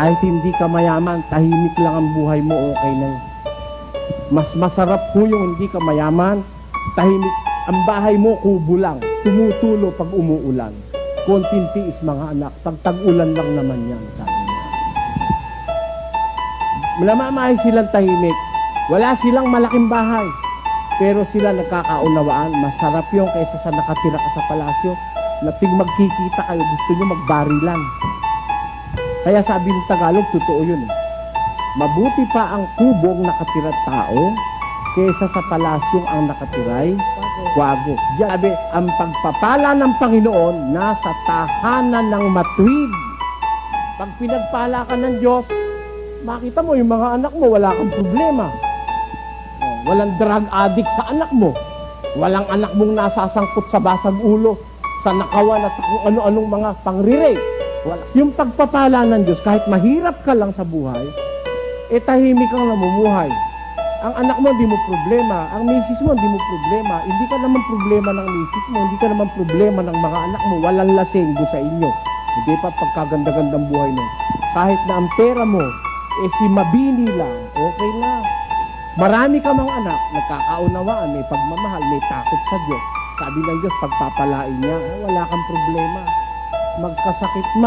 Kahit hindi ka mayaman, tahimik lang ang buhay mo, okay na yun. Mas masarap po yung hindi ka mayaman, tahimik. Ang bahay mo, kubo lang. Tumutulo pag umuulan. Konting tiis, mga anak. Pag tag-ulan lang naman yan, sabi niya. Namamahay silang tahimik. Wala silang malaking bahay. Pero sila nagkakaunawaan. Masarap yung kaysa sa nakatira ka sa palasyo. Na pig magkikita kayo, gusto nyo magbarilan. Kaya sabi ng Tagalog, totoo yun. Mabuti pa ang kubong nakatira tao kaysa sa palasyong ang nakatiray kwago. Sabi, ang pagpapala ng Panginoon nasa tahanan ng matuwid. Pag pinagpala ka ng Diyos, makita mo yung mga anak mo, wala kang problema. Walang drug addict sa anak mo. Walang anak mong nasasangkot sa basag ulo, sa nakawan at sa kung ano-anong mga pangre-rape. Yung pagpapala ng Diyos, kahit mahirap ka lang sa buhay, tahimik kang namumuhay. Ang anak mo, hindi mo problema. Ang misis mo, hindi mo problema. Hindi ka naman problema ng misis mo. Hindi ka naman problema ng mga anak mo. Walang lasenggo sa inyo. Hindi pa pagkaganda-gandang buhay mo. Kahit na ang pera mo, si mabini lang, okay na. Marami ka mang anak, nagkakaunawaan, may pagmamahal, may takot sa Diyos. Sabi ng Diyos, pagpapalain niya, wala kang problema. Magkasakit man.